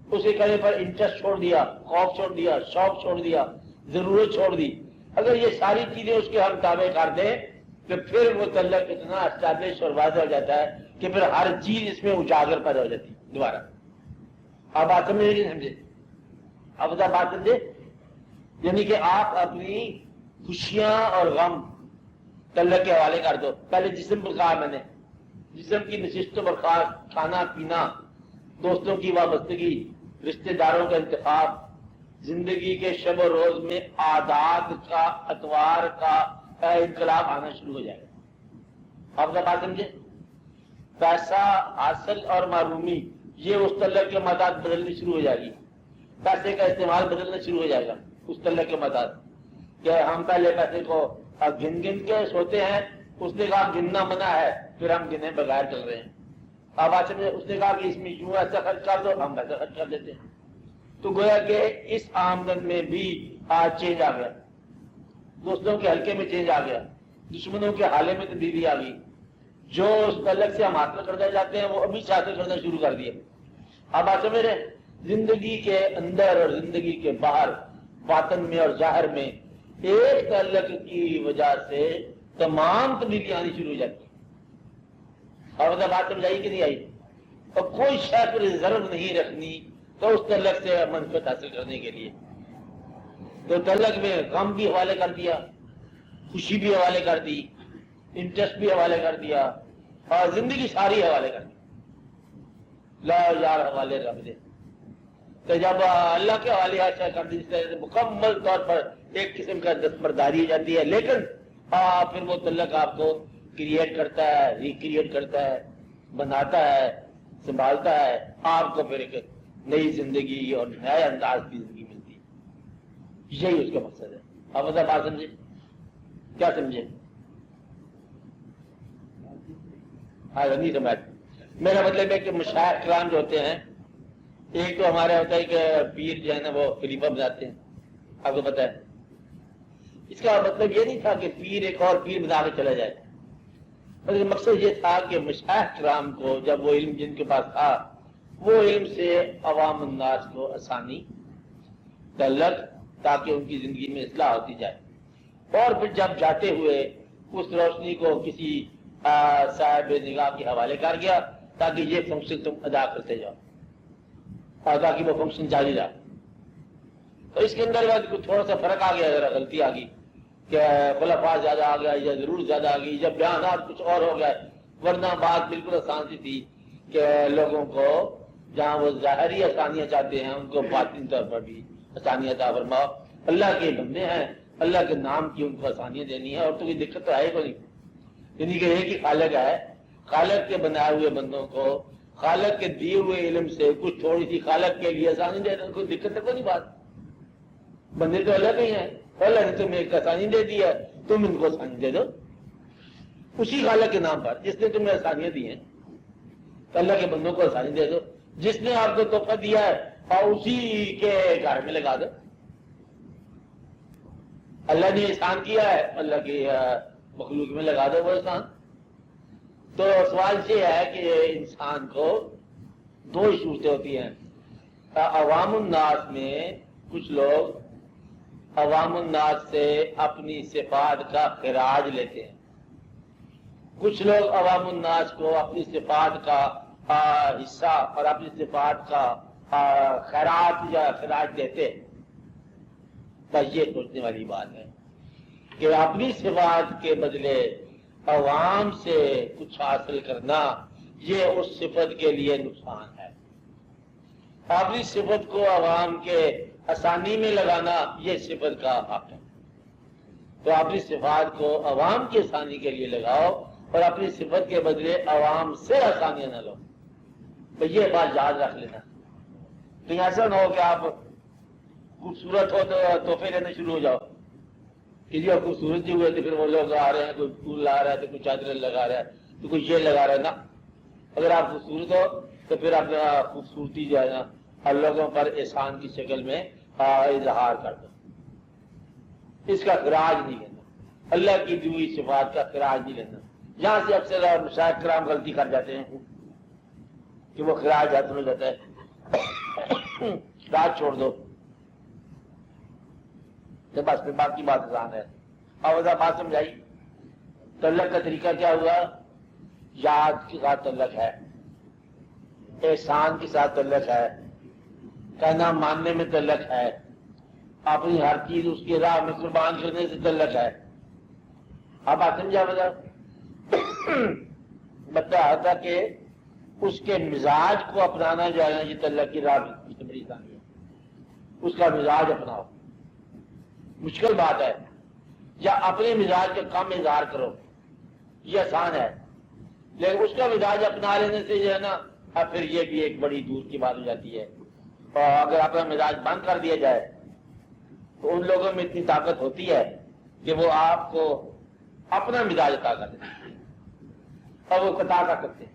اس کے کہنے پر انٹرسٹ چھوڑ دیا، خوف چھوڑ دیا، شوق چھوڑ دیا، ضرورت چھوڑ دی۔ اگر یہ ساری چیزیں اس کے ہم تابع کر دیں تو پھر وہ تعلق اتنا اسٹیبلش اور واضح ہو جاتا ہے کہ پھر ہر چیز اس میں اجاگر پیدا ہو جاتی ہے دوبارہ۔ آپ بات سمجھے کہ نہیں سمجھے؟ اب بات سمجھے؟ یعنی کہ آپ اپنی خوشیاں اور غم تعلق کے حوالے کر دو۔ پہلے جسم پر کہا میں نے، جسم کی نشست و برخاست، کھانا پینا، دوستوں کی وابستگی، رشتہ داروں کا انتخاب، زندگی کے شب و روز میں عادات کا، اطوار کا انقلاب آنا شروع ہو جائے گا۔ آپ کا بات سمجھے؟ پیسہ حاصل اور معرومی یہ اس تعلق کے مداد بدلنی شروع ہو جائے گی، پیسے کا استعمال بدلنا شروع ہو جائے گا اس تعلق کے مداد، کہ ہم پہلے پیسے کو گن گن کے سوتے ہیں، اس نے کہا گننا منع ہے، پھر ہم گنے بغیر چل رہے ہیں۔ اب آج اس نے کہا کہ اس میں یوں ایسا خرچ کر دو، ہم ویسا خرچ کر دیتے ہیں۔ تو گویا کہ اس آمدن میں بھی آج چینج آ گیا، دوستوں کے حلقے میں چینج آ گیا، دشمنوں کے حالے میں تبدیلی آ گئی۔ جو اس تعلق سے ہم حاصل کرنا چاہتے ہیں وہ ابھی سے حاصل کرنا شروع کر دیا۔ اب آج میرے زندگی کے اندر اور زندگی کے باہر، باطن میں اور ظاہر میں ایک تعلق کی وجہ سے تمام تبدیلیاں آنی شروع ہو جاتی ہیں۔ اور بات سمجھائی کہ نہیں آئی؟ اور کوئی شے پر ریزرو نہیں رکھنی تو اس تعلق سے منفعت حاصل کرنے کے لیے، تو تعلق میں غم بھی حوالے کر دیا، خوشی بھی حوالے کر دی، انٹرسٹ بھی حوالے کر دیا، اور زندگی ساری حوالے کر دی۔ لا یار حوالے رب دے، تو جب اللہ کے حوالے ایسا کر دی، مکمل طور پر ایک قسم کا دستبرداری ہو جاتی ہے، لیکن پھر وہ تعلق آپ کو کریٹ کرتا ہے، ریکریٹ کرتا ہے، بناتا ہے، سنبھالتا ہے، آپ کو پھر ایک نئی زندگی اور نئے انداز کی زندگی ملتی ہے۔ یہی اس کا مقصد ہے۔ آپ بتا بات سمجھے؟ کیا سمجھے؟ ہاں نہیں سمجھ۔ میرا مطلب ہے کہ مشائخ کرام جو ہوتے ہیں، ایک تو ہمارے ہوتا ہے کہ پیر جو ہے نا وہ خلیفہ بناتے ہیں، آپ کو پتا ہے۔ اس کا مطلب یہ نہیں تھا کہ پیر ایک اور پیر بنا کے چلا جائے، بلکہ مقصد یہ تھا کہ مشائخ کرام کو جب وہ علم جن کے پاس تھا، وہ علم سے عوام الناس کو آسانی تعلق، تاکہ ان کی زندگی میں اصلاح ہوتی جائے، اور پھر جب جاتے ہوئے اس روشنی کو کسی صاحب نگاہ کے حوالے کر گیا تاکہ یہ فنکشن تم ادا کرتے جاؤ، اور تاکہ وہ فنکشن جاری رہا۔ تو اس کے اندر تھوڑا سا فرق آ گیا، ذرا غلطی آ گئی کہ خلفاء زیادہ آ گیا یا ضرور زیادہ آ گئی، جب بیانات کچھ اور ہو گئے، ورنہ بات بالکل آسان سی تھی کہ لوگوں کو جہاں وہ ظاہری آسانیاں چاہتے ہیں ان کو باطنی طور پر بھی آسانیاں عطا فرماؤ۔ اللہ کے بندے ہیں، اللہ کے نام کی ان کو آسانیاں دینی ہے، اور تو کوئی دقت تو ہے کوئی نہیں، یعنی کہ ایک ہی خالق ہے، خالق کے بنائے ہوئے بندوں کو خالق کے دیے ہوئے علم سے کچھ تھوڑی سی خالق کے لیے آسانی دے دیں، کوئی دقت تو کوئی نہیں۔ بات بندے تو اللہ کے ہی ہیں، اللہ نے تمہیں ایک آسانی دے دی ہے، تم ان کو آسانی دے دو اسی خالق کے نام پر جس نے تمہیں آسانیاں دی ہیں۔ تو اللہ کے بندوں کو آسانی دے دو، جس نے آپ کو تحفہ دیا ہے اور اسی کے گھر میں لگا دو۔ اللہ نے احسان کیا ہے، اللہ کی مخلوق میں لگا دو وہ احسان۔ تو سوال یہ ہے کہ انسان کو دو ہی صورتیں ہوتی ہیں۔ عوام الناس میں کچھ لوگ عوام الناس سے اپنی صفات کا خراج لیتے ہیں، کچھ لوگ عوام الناس کو اپنی صفات کا حصہ اور اپنی صفات کا خیرات یا خراج دیتے ہیں۔ بس یہ سوچنے والی بات ہے کہ اپنی صفات کے بدلے عوام سے کچھ حاصل کرنا یہ اس صفت کے لیے نقصان ہے، اپنی صفت کو عوام کے آسانی میں لگانا یہ صفت کا حق ہے۔ تو اپنی صفات کو عوام کی آسانی کے لیے لگاؤ اور اپنی صفت کے بدلے عوام سے آسانیاں نہ لو۔ تو یہ بات یاد رکھ لینا، کہیں ایسا نہ ہو کہ آپ خوبصورت ہو تو تحفے لینے شروع ہو جاؤ کہ جی خوبصورت ہوئے تو پھر وہ لوگ آ رہے ہیں، کوئی پھول لا رہا ہے تو کوئی چادر لگا رہا ہے تو کوئی یہ لگا رہا ہے نا۔ اگر آپ خوبصورت ہو تو پھر آپ خوبصورتی جو ہے نا اور لوگوں پر احسان کی شکل میں اظہار کر دو، اس کا خراج نہیں لینا، اللہ کی دی ہوئی صفات کا خراج نہیں لینا۔ یہاں سے اکثر مشائخ کرام غلطی کر جاتے ہیں کہ وہ خراج حاصل ہو جاتا ہے، خراج چھوڑ دو تو بس پھر باقی بات آسان ہے۔ اور بات سمجھائی؟ تعلق کا طریقہ کیا ہوا؟ یاد کے ساتھ تعلق ہے، احسان کے ساتھ تعلق ہے، کہنا ماننے میں تعلق ہے، اپنی ہر چیز اس کی راہ میں قربان کرنے سے تعلق ہے۔ اب بات سمجھا؟ بتا تھا کہ اس کے مزاج کو اپنانا جو ہے نا یہ تعلق کی راہ بڑی آسانی ہے۔ اس کا مزاج اپناؤ. مشکل بات ہے. یا اپنے مزاج کا کم اظہار کرو، یہ آسان ہے، لیکن اس کا مزاج اپنا لینے سے جو ہے نا اب پھر یہ بھی ایک بڑی دور کی بات ہو جاتی ہے. اور اگر اپنا مزاج بند کر دیا جائے تو ان لوگوں میں اتنی طاقت ہوتی ہے کہ وہ آپ کو اپنا مزاج عطا کر دیتے ہیں اور وہ عطا کر سکتے ہیں،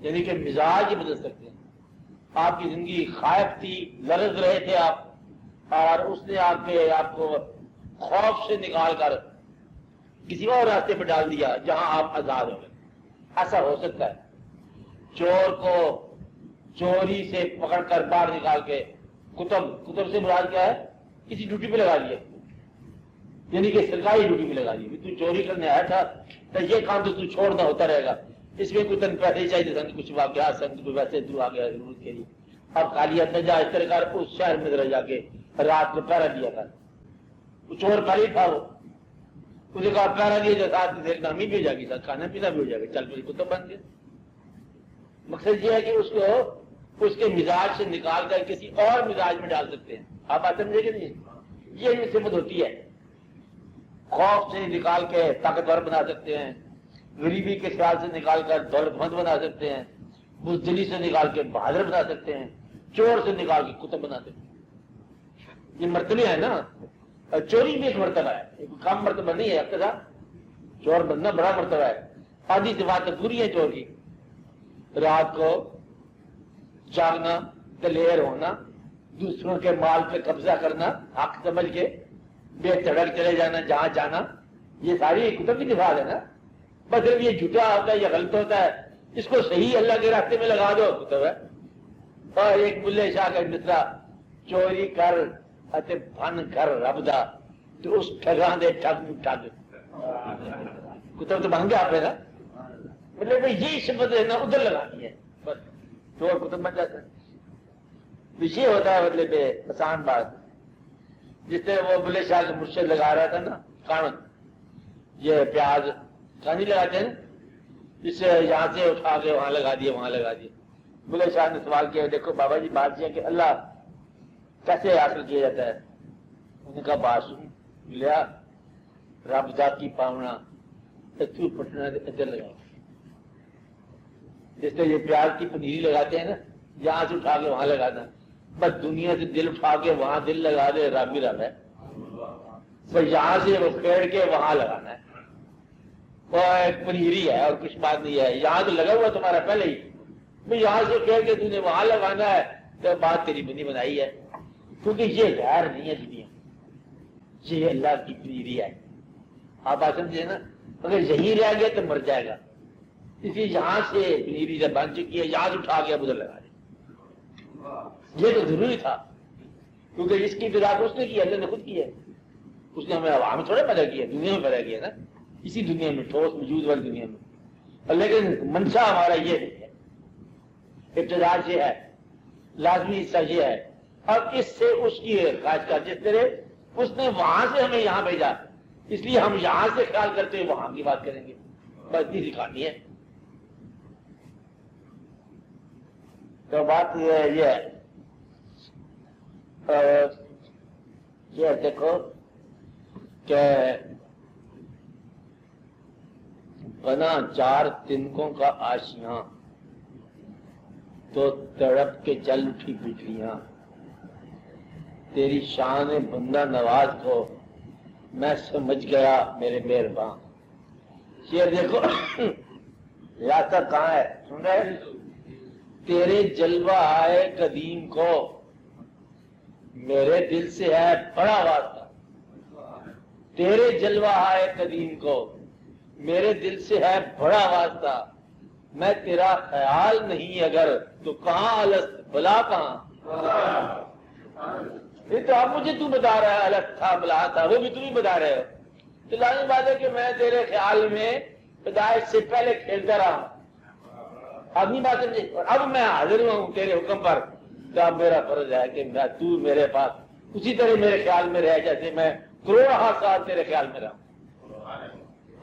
یعنی کہ مزاج ہی بدل سکتے ہیں. آپ کی زندگی خائف تھی، لرز رہے تھے آپ، اور اس نے آپ کو خوف سے نکال کر کسی اور راستے پہ ڈال دیا جہاں آپ آزاد ہو گئے. ایسا ہو سکتا ہے. چور کو چوری سے پکڑ کر باہر نکال کے کتب سے مراد کیا ہے؟ کسی ڈیوٹی پہ لگا لیا، یعنی کہ سرکاری ڈیوٹی پہ لگا لیا. تو چوری کرنے آیا تھا تو یہ کام تو چھوڑنا ہوتا رہے گا، اس میں کوئی تن پیسے ہی چاہیے تھا، کچھ واقعات سن کوئی ویسے تو آ گیا ضرورت کے لیے. اب خالیت میں جا اس طرح کر اس شہر میں ذرا جا کے رات کو پہرا دیا تھا. وہ چور پہلے تھا، وہ اسے کہا پہرا دیا جو ساتھ نامی بھی ہو جائے گی، ساتھ کھانا پینا بھی ہو جائے گا، چل پھر کتب بن گیا. مقصد یہ ہے کہ اس کو اس کے مزاج سے نکال کر کسی اور مزاج میں ڈال سکتے ہیں. آپ بات سمجھے کہ نہیں؟ یہ صفت ہوتی ہے. خوف سے نکال کے طاقتور بنا سکتے ہیں، غریبی کے خیال سے نکال کر دولت مند بنا سکتے ہیں، بزدلی سے نکال کے بہادر بنا سکتے ہیں، چور سے نکال کے کتب بنا سکتے ہیں. یہ مرتبے ہیں نا. چوری بھی ایک مرتبہ ہے، ایک کم مرتبہ نہیں ہے. اقتدا چور بننا بڑا مرتبہ ہے. آدھی صفات تو پوری ہے چور کی. رات کو جاگنا، دلیر ہونا، دوسروں کے مال پہ قبضہ کرنا، حق سمجھ کے بے تڑک چلے جانا جہاں جانا، یہ ساری کتب کی صفات ہے نا. بس صرف یہ جھوٹا ہوتا ہے یا غلط ہوتا ہے، اس کو صحیح اللہ کے راستے میں لگا دو کتب ہے. اور ایک بلے شاہ کا مصرع، چوری کر اتے بھن کر رب دا تو اس ٹھگاں دے ٹھگ نو ٹھگ. کتب تو بن گیا آپ نا. مطلب یہی صفت ہے نا ادھر لگانی ہے، بس چور کتب بن جاتا ہے. یہ ہوتا ہے مطلب آسان بات. جس طرح وہ بلے شاہ کے مرشد لگا رہا تھا نا کان، یہ پیاز کانی لگاتے ہیں نا، جس سے یہاں سے اٹھا کے وہاں لگا دیے وہاں لگا دیے. بلے شاہ نے سوال کیا، دیکھو بابا جی بات یہ ہے کہ اللہ کیسے حاصل کیا جاتا ہے؟ انہوں نے کہا بات سن لیا، رب ذاتی پاونا اتو پٹنا ادھر لگاؤ. جس طرح یہ پیاز کی پنیری لگاتے ہیں نا، یہاں سے اٹھا کے وہاں لگانا، بس دنیا سے دل اٹھا کے وہاں دل لگا دے، رب ہی رب ہے. بس یہاں سے وہ پھیڑ کے وہاں لگانا ہے. اور ایک پنیری ہے اور کچھ بات نہیں ہے. یہاں تو لگا ہوا تمہارا پہلے ہی، یہاں سے پھیڑ کے تم نے وہاں لگانا ہے، تو بات تیری بنی بنائی ہے. کیونکہ یہ غیر نہیں ہے دنیا، یہ اللہ کی پنیری ہے. آپ بات سمجھے نا. اگر یہی رہ گیا تو مر جائے گا. اسی یہاں سے پنیری جب بن چکی ہے، یہاں سے اٹھا کے ادھر لگا دے. یہ تو ضروری تھا، کیونکہ اس کی ابتدا اس نے کی، اللہ نے خود کی ہے. اس نے ہمیں عوام میں تھوڑے پیدا کیا، دنیا میں پیدا کیا نا، اسی دنیا میں ٹھوس موجود والی دنیا میں. لیکن منشا ہمارا یہ نہیں ہے. ابتدا یہ ہے، لازمی حصہ یہ ہے، اور اس سے اس کی خواہش کا جس طرح اس نے وہاں سے ہمیں یہاں بھیجا، اس لیے ہم یہاں سے خیال کرتے ہوئے وہاں کی بات کریں گے. بس یہ سکھانی ہے. تو بات یہ ہے، یہ دیکھو کہ بنا 4 تنکوں کا آشیاں تو تڑپ کے چل اٹھی بجلیاں. تیری شان بندہ نواز کو میں سمجھ گیا میرے مہربان. یہ دیکھو راستہ کہاں ہے، سن رہے؟ تیرے جلوہ آئے قدیم کو میرے دل سے ہے بڑا واسطہ. تیرے جلوہ آئے قدیم کو میرے دل سے ہے بڑا واسطہ. میں تیرا خیال نہیں اگر تو کہاں الست بلا کہاں. یہ تو اب مجھے تو بتا رہا ہے الست تھا بلا تھا، وہ بھی تم ہی بتا رہے ہو. تو لازمی بات ہے کہ میں تیرے خیال میں پیدائش سے پہلے کھیلتا رہا ہوں. اب نہیں بات سمجھے. اور اب میں حاضر ہوں تیرے حکم پر، تو اب میرا فرض ہے کہ میں تو میرے پاس اسی طرح میرے خیال میں رہے جیسے میں کروڑوں سال تیرے خیال میں رہا.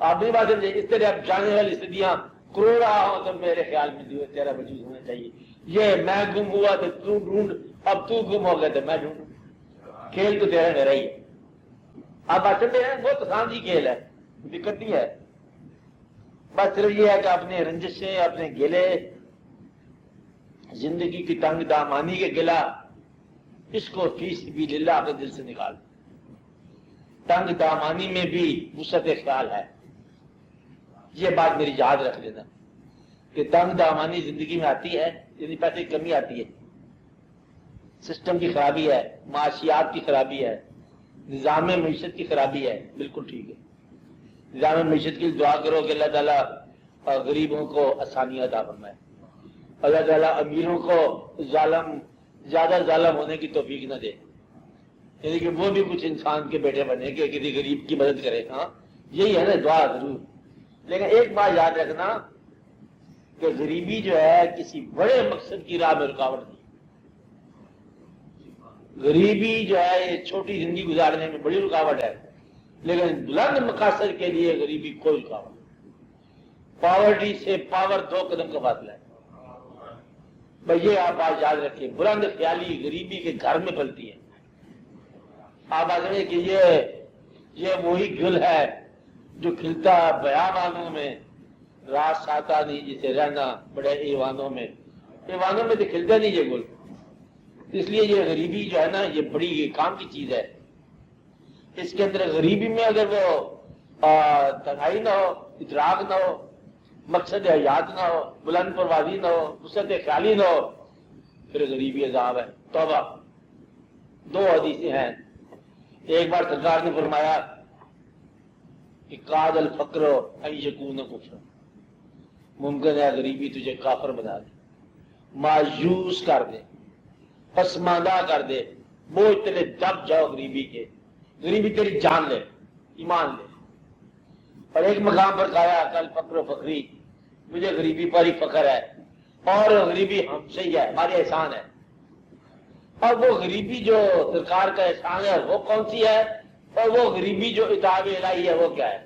آپ نہیں بات سمجھے. اس طرح اب جانے والی صدیاں کروڑ رہا ہوں تو میرے خیال میں جو تیرا وجود ہونا چاہیے. یہ میں گم ہوا تو تو ڈھونڈ اب تو گم ہو گیا تو میں ڈھونڈوں، کھیل تو تیرا میرا ہی ہے۔ آپ اصل میں بہت آسان جی کھیل ہے، دقت نہیں ہے، بس صرف یہ ہے کہ اپنے رنجشیں، اپنے گلے، زندگی کی تنگ دامانی کے گلا، اس کو فی سبیل اللہ اپنے دل سے نکال۔ تنگ دامانی میں بھی وسعت خیال ہے، یہ بات میری یاد رکھ لینا کہ تنگ دامانی زندگی میں آتی ہے، یعنی پیسے کی کمی آتی ہے، سسٹم کی خرابی ہے، معاشیات کی خرابی ہے، نظام معیشت کی خرابی ہے، بالکل ٹھیک ہے۔ نظام معیشت کی دعا کرو کہ اللہ تعالیٰ غریبوں کو آسانیاں عطا فرمائے، اللہ تعالیٰ امیروں کو زیادہ ظالم ہونے کی توفیق نہ دے، یعنی کہ وہ بھی کچھ انسان کے بیٹے بنے کہ کسی غریب کی مدد کرے۔ ہاں یہی ہے نا دعا ضرور، لیکن ایک بات یاد رکھنا کہ غریبی جو ہے کسی بڑے مقصد کی راہ میں رکاوٹ نہیں، غریبی جو ہے یہ چھوٹی زندگی گزارنے میں بڑی رکاوٹ ہے، لیکن بلند مقاصد کے لیے غریبی کوئی رکاوٹ نہیں۔ پاورٹی سے پاور 2 قدم کا فاصلہ ہے، بھائی یہ آپ بات یاد رکھیں۔ بلند خیالی غریبی کے گھر میں پلتی ہے۔ آپ آ سمجھے کہ یہ وہی گل ہے جو کھلتا بیابانوں میں، رات ساتا نہیں جسے رہنا بڑے ایوانوں میں تو کھلتا نہیں یہ گل۔ اس لیے یہ غریبی جو ہے نا یہ بڑی کام کی چیز ہے۔ اس کے اندر غریبی میں اگر وہ تنہائی نہ ہو، ادراک نہ ہو، مقصد حیات نہ ہو، بلند پروازی نہ ہو، وسعت خیالی نہ ہو، پھر غریبی عذاب ہے۔ توبہ 2 حدیثیں ہیں۔ ایک بار سرکار نے فرمایا کہ قاد الفقر ان یکون کفر، ممکن ہے غریبی تجھے کافر بنا دے، مایوس کر دے، پسماندہ کر دے، بوجھ تلے دب جاؤ غریبی کے، غریبی تیری جان لے، ایمان لے۔ اور ایک مقام پر کہا کل فقر و فقری، مجھے غریبی پر ہی فخر ہے، اور غریبی ہم سے ہی ہے، ہمارے احسان ہے۔ اور وہ غریبی جو سرکار کا احسان ہے وہ کون سی ہے، اور وہ غریبی جو عتاب الہی ہے وہ کیا ہے؟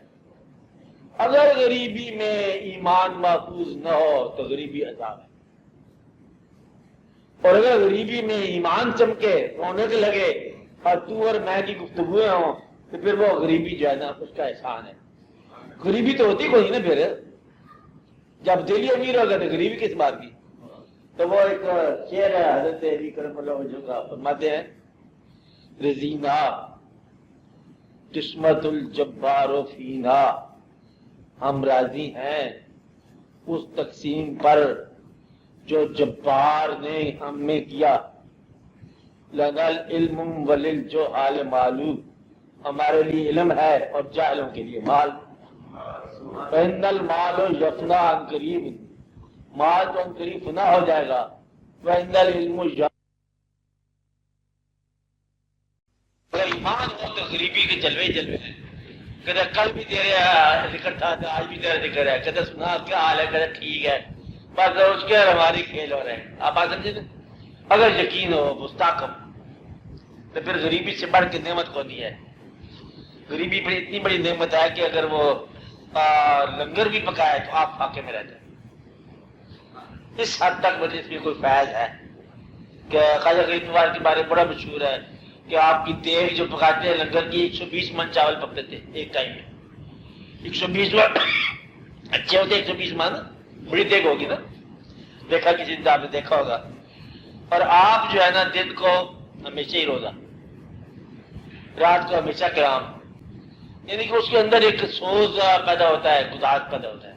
اگر غریبی میں ایمان محفوظ نہ ہو تو غریبی عذاب ہے، اور اگر غریبی میں ایمان چمکے، رونق لگے، اور تو اور میں کی گفتگویں ہوں، تو پھر وہ غریبی جو ہے نا اس کا احسان ہے۔ غریبی تو ہوتی کوئی نا، پھر جب دلی امیر ہوگا تو غریبی کس بات کی؟ تو وہ ایک شعر ہے حضرت علی کرم اللہ وجہہ کا، فرماتے ہیں رضینا قسمت الجبار فینا، ہم راضی ہیں اس تقسیم پر جو جبار نے ہم میں کیا، لنا العلم وللجہال معلوم، ہمارے لیے علم ہے اور جاہلوں کے لیے مال۔ فإن المال یفنا عن قریب، مال تو عن قریب فنا ہو جائے گا۔ وإن العلم اگر ایمان ہو تو غریبی کے جلوے ہی جلوے ہیں، کہتے کل بھی تیرے ذکر تھا، آج بھی تیرا ذکر ہے، کہتے سنا کیا حال ہے، کہتے ٹھیک ہے، بس اس کے ہماری کھیل ہو رہے ہیں۔ آپ بات سمجھے نا؟ اگر یقین ہو مستحکم تو پھر غریبی سے بڑھ کے نعمت کو دی ہے۔ غریبی پر اتنی بڑی نعمت ہے کہ اگر وہ لنگر بھی پکائے تو آپ فاقے میں رہتے ہیں۔ اس حد تک مجھے اس میں کوئی فیض ہے کہ خواجہ غریب نواز کے بارے میں بڑا مشہور ہے کہ آپ کی دیگ جو پکاتے ہیں لنگر کی 120 من چاول پکتے تھے ایک ٹائم میں۔ 120 من اچھے ہوتے، 120 من بڑی دیگ ہوگی نا، دیکھا کسی دن آپ نے دیکھا ہوگا۔ اور آپ جو ہے نا دن کو ہمیشہ ہی روزہ، رات کو ہمیشہ قیام، یعنی کہ اس کے اندر ایک سوز پیدا ہوتا ہے، گداز پیدا ہوتا ہے۔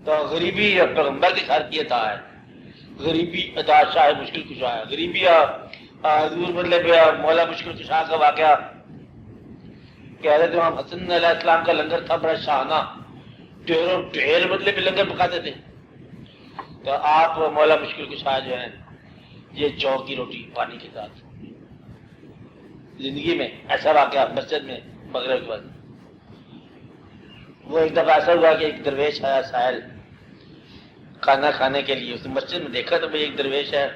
تو غریبی پیغمبر کے گھر کی عطا ہے، غریبی عطا شاہ مشکل کشا ہے۔ غریبی حضور مطلب مولا مشکل کشا کا واقعہ کہ حضرت امام حسن علیہ السلام کا لنگر تھا بڑا شاہانہ، ڈھیروں ڈھیر مطلب لنگر پکاتے تھے۔ تو آپ مولا مشکل کشا جو ہیں یہ جو کی روٹی پانی کے ساتھ، زندگی میں ایسا واقعہ مسجد میں مغرب کے بعد۔ وہ ایک دفعہ ایسا ہوا کہ ایک درویش آیا سائل کھانا کھانے کے لیے، اس نے مسجد میں دیکھا تو بھئی ایک درویش ہے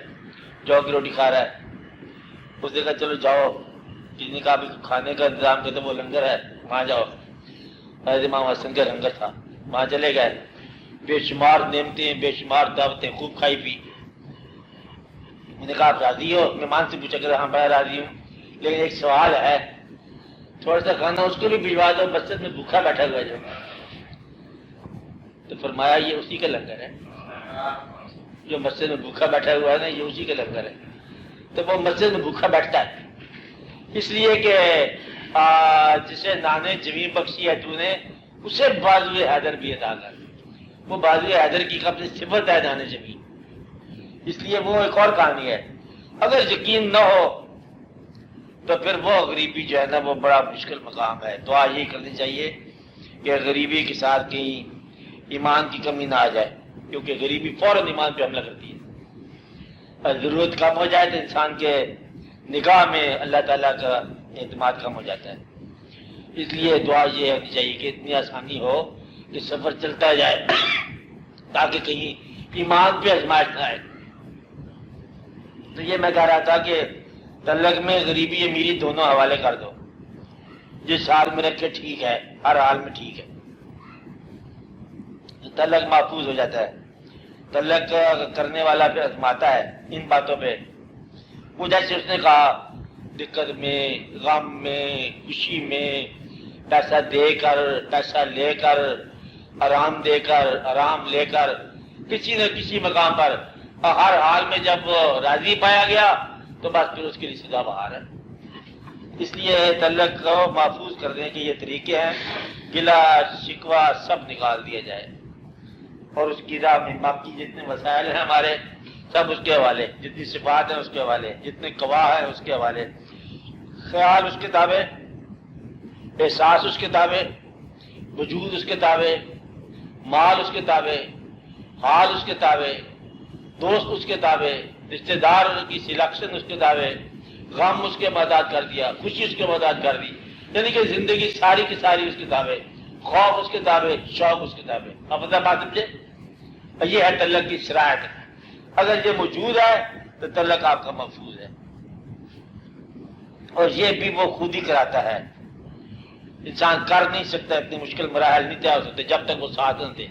جو کی روٹی کھا رہا ہے۔ اس نے کہا چلو جاؤ، کسی نے کہا کھانے کا انتظام کرتے وہ لنگر ہے وہاں جاؤ۔ حضرت امام حسن کا لنگر تھا، وہاں چلے گئے، بے شمار نعمتیں، بے شمار دعوتیں، خوب کھائی پی۔ میں نے کہا آپ راضی ہو؟ مہمان سے پوچھا کہ ہاں میں راضی ہوں، لیکن ایک سوال ہے، تھوڑا سا کھانا اس کو بھی بھجوا دو، مسجد میں بھوکا بیٹھا ہوا جو۔ تو فرمایا یہ اسی کا لنگر ہے، جو مسجد میں بھوکا بیٹھا ہوا ہے نا، یہ اسی کا لنگر ہے۔ تو وہ مسجد میں بھوکا بیٹھتا ہے اس لیے کہ جسے نانے جمی بخشی ہے تو نے، اسے بازوئے حیدر بھی ادا کر۔ وہ بازوئے حیدر کی قبل صفت ہے نانے جمی، اس لیے وہ ایک اور کہانی ہے۔ اگر یقین نہ ہو تو پھر وہ غریبی جو ہے نا وہ بڑا مشکل مقام ہے۔ دعا یہ کرنی چاہیے کہ غریبی کے ساتھ کہیں ایمان کی کمی نہ آ جائے، کیونکہ غریبی فوراً ایمان پہ حملہ کرتی ہے۔ اور ضرورت کم ہو جائے تو انسان کے نگاہ میں اللہ تعالیٰ کا اعتماد کم ہو جاتا ہے۔ اس لیے دعا یہ ہونی چاہیے کہ اتنی آسانی ہو کہ سفر چلتا جائے تاکہ کہیں ایمان پہ آزمائش نہ آئے۔ تو یہ میں کہہ رہا تھا کہ تلق میں غریبی امیری دونوں حوالے کر دو، جس حال میں رکھے ٹھیک ہے، ہر حال میں ٹھیک ہے، تلق محفوظ ہو جاتا ہے۔ تلق کرنے والا پہ آزماتا ہے ان باتوں پہ، وہ جیسے اس نے کہا دقت میں، غم میں، خوشی میں، پیسہ دے کر، پیسہ لے کر، آرام دے کر، آرام لے کر، کسی نہ کسی مقام پر ہر حال میں جب راضی پایا گیا تو بس پھر اس کے لیے سزا بہار ہے۔ اس لیے تلق کو محفوظ کرنے کے یہ طریقے ہیں، گلا شکوہ سب نکال دیا جائے، اور اس کی راہ میں باقی جتنے وسائل ہیں ہمارے سب اس کے حوالے، جتنی صفات ہیں اس کے حوالے، جتنے گواہ ہیں اس کے حوالے، خیال اس کے تابع، احساس اس کے تابع، وجود اس کے تابع، مال اس کے تابع، حال اس کے تابع، دوست اس کے تابع، رشتہ دار کی سلیکشن اس کے تابع، غم اس کے مدد کر دیا، خوشی اس کے مدد کر دی، یعنی کہ زندگی ساری کی ساری اس کے تابع، خوف اس کے تابع، شوق اس کے تابع۔ اب بات سمجھے؟ یہ ہے تلق کی شرائط۔ اگر یہ موجود ہے تو تلق آپ کا محفوظ ہے، اور یہ بھی وہ خود ہی کراتا ہے، انسان کر نہیں سکتا، اتنے مشکل مراحل نہیں طے ہو سکتے جب تک وہ ساتھ نہ دے۔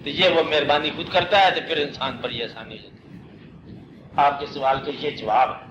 تو یہ وہ مہربانی خود کرتا ہے، تو پھر انسان پر یہ آسانی ہو جاتی ہے۔ آپ کے سوال کا یہ جواب ہے۔